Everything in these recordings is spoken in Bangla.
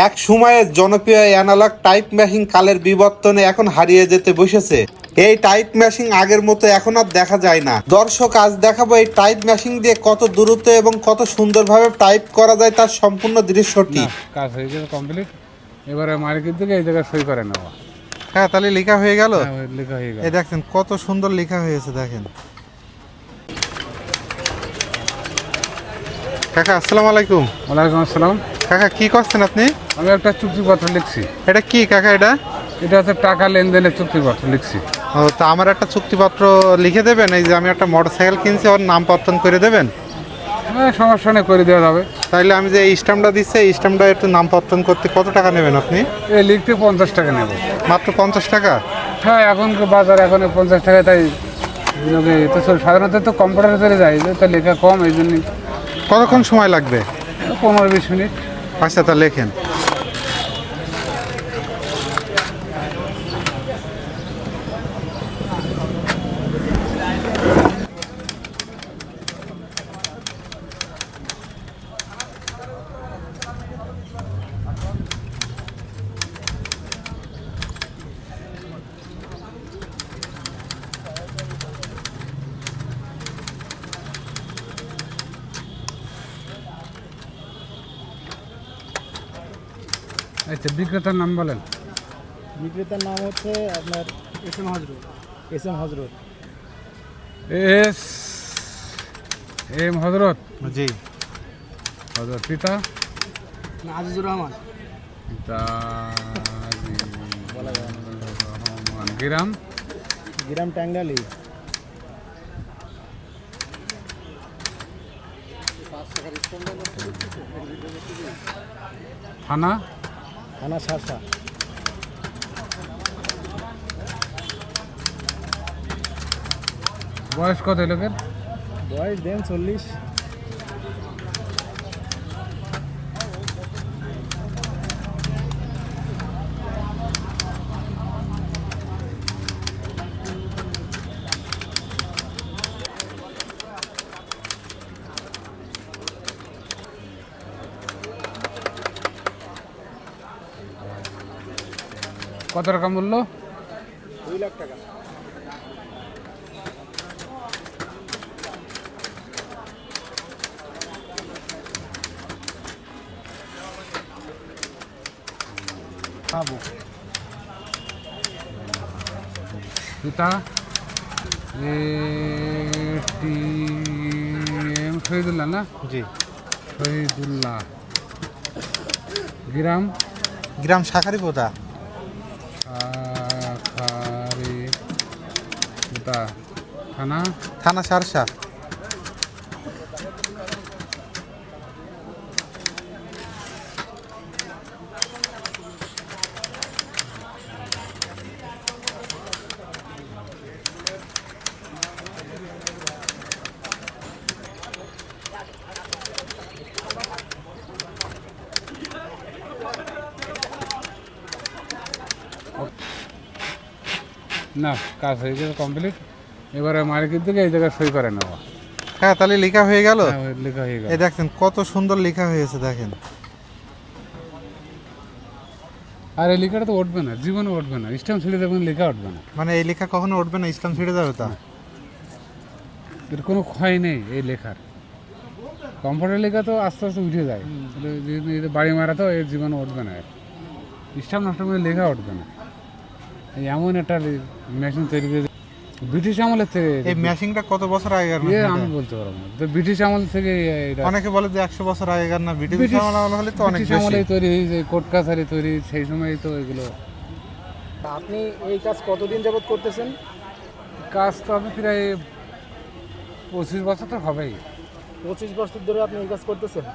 এক সময়ের জনপ্রিয় অ্যানালগ টাইপ মেশিন কালের বিবর্তনে এখন হারিয়ে যেতে বসেছে। এই টাইপ মেশিন আগের মতো এখন আর দেখা যায় না। দর্শক, আজ দেখাবো এই টাইপ মেশিন দিয়ে কত দ্রুত এবং কত সুন্দরভাবে টাইপ করা যায় তার সম্পূর্ণ দৃশ্যটি। কাজ হয়ে গেছে কমপ্লিট। এবারে মালিকের দিকে এই জায়গায় সই করে নেওয়া। হ্যাঁ, তাহলে লেখা হয়ে গেল। লেখা হয়ে গেল। এই দেখেন কত সুন্দর লেখা হয়েছে, দেখেন। কাকা, আসসালামু আলাইকুম। ওয়ালাইকুম আসসালাম। কাকা, কি করছেন আপনি? আমি একটা চুক্তিপত্র লিখছি। এটা কি কাকা? এটা হচ্ছে টাকা লেনদেনের চুক্তিপত্র লিখছি। ও, তা আমার একটা চুক্তিপত্র লিখে দেবেন। এই যে আমি একটা মোটরসাইকেল কিনছি, ওর নাম পত্তন করে দেবেন। হ্যাঁ, সমস্যা নেই, করে দেওয়া যাবে। তাইলে আমি যে এই স্ট্যাম্পটা দিচ্ছি, এই স্ট্যাম্পটা একটু নাম পত্তন করতে কত টাকা নেবেন আপনি? এই লিখতে 50 টাকা নেব। মাত্র 50 টাকা? হ্যাঁ, এখন বাজার এখন 50 টাকা, তাই তো সাধারণত তো কম্পিউটারে চলে যায়, তো লেখা কম, এই জন্যই। কতক্ষণ সময় লাগবে? 15-20 মিনিট। আচ্ছা, তা লেখেন। আচ্ছা, বিক্রেতার নাম বলেন। বিক্রেতার নাম হচ্ছে আপনার এস এম হজরত। এম হজরত। জি। হজরত। পিতা? আজিজুর রহমান। পিতা রহমান। গ্রাম? গ্রাম টাঙ্গাইল। থানা? থানা সারসা। বয়স কত লোকের? বয়স দেন 40। কত টাকা মূল্য? 2 লাখ টাকা। খাবো। পিতা? শহীদুল্লাহ না? জি। শহীদুল্লাহ। গ্রাম? গ্রাম শাখারি পোতা। থানা? থানা সারসা। না, কাজ হয়ে গেছে কমপ্লিট। এবারে মালিকের দিকে এই জায়গায় সই করে নেওয়া। হ্যাঁ, তাহলে লেখা হয়ে গেল। লেখা হয়ে গেল। এই দেখেন কত সুন্দর লেখা হয়েছে, দেখেন। আর এই লেখাটা তো উঠবে না, জীবনে উঠবে না। স্ট্যাম্প ছিঁড়ে দেবেন, লেখা উঠবে না। মানে এই লেখা কখনো উঠবে না? স্ট্যাম্প ছিঁড়ে যাবে? তা এর কোনো ক্ষয় নেই এই লেখার। কম্পিউটার লেখা তো আস্তে আস্তে উঠে যায়, বাড়ি মারা তো এর জীবনে উঠবে না। স্ট্যাম্প নষ্ট করে লেখা উঠবে না। এই এমন একটা মেশিন তৈরি করে ব্রিটিশ আমলের থেকে। এই মেশিনটা কত বছর আগেকার? আমি বলতে পারবো না, তো ব্রিটিশ আমল থেকে। অনেকে বলে যে 100 বছর আগেকার না, ব্রিটিশ আমল হলে তো অনেক ব্রিটিশ বেশি। আমলেই তৈরি হয়েছে, কোর্ট কাছারি তৈরি, সেই সময়ই তো এগুলো। আপনি এই কাজ কতদিন যাবত করতেছেন? কাজ তো আমি প্রায় 25 বছর তো হবেই। 25 বছর ধরে আপনি এই কাজ করতেছেন?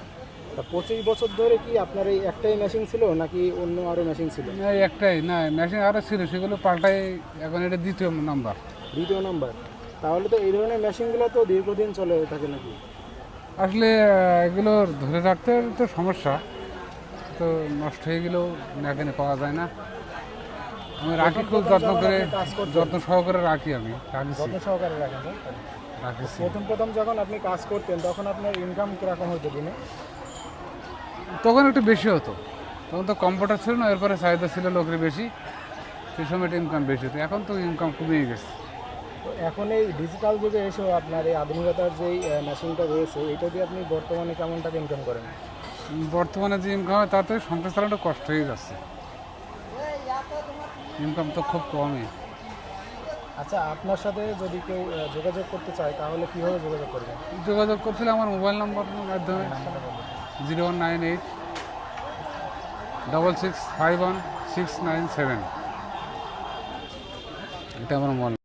তা 25 বছর ধরে কি আপনার এই একটাই মেশিন ছিল নাকি অন্য আরও মেশিন ছিল? না, একটাই না, মেশিন আরও ছিল, সেগুলো পাল্টাই এখন এটা দ্বিতীয় নাম্বার। দ্বিতীয় নাম্বার। তাহলে তো এই ধরনের মেশিনগুলো তো দীর্ঘদিন চলে থাকে নাকি? আসলে এগুলো ধরে রাখতে তো সমস্যা, তো নষ্ট হয়ে গেলেও মেকানিক পাওয়া যায় না। আমি রাখি, খুব যত্ন করে, যত্ন সহকারে রাখি। আমি যত্ন সহকারে রাখেন? রাখেছি। প্রথম যখন আপনি কাজ করতেন তখন আপনার ইনকাম কীরকম হতো দিনে? তখন একটু বেশি হতো। তখন তো কম্পিউটার ছিল না, এরপরে চাহিদা ছিল লোকের বেশি, সেই সময় ইনকাম বেশি হতো। এখন তো ইনকাম কমিয়ে গেছে। তো এখন এই ডিজিটাল যুগে এসেও আপনার এই আধুনিকতার যেই মেশিনটা রয়েছে এটা দিয়ে আপনি বর্তমানে কেমন টাকা ইনকাম করেন? বর্তমানে যে ইনকাম হয় তাতে সংসার চালানোটা কষ্ট হয়ে যাচ্ছে, ইনকাম তো খুব কমই। আচ্ছা, আপনার সাথে যদি কেউ যোগাযোগ করতে চায় তাহলে কীভাবে যোগাযোগ করবে? যোগাযোগ করছিল আমার মোবাইল নম্বরের মাধ্যমে, 0198 6651 697, এটা আমার মোবাইল।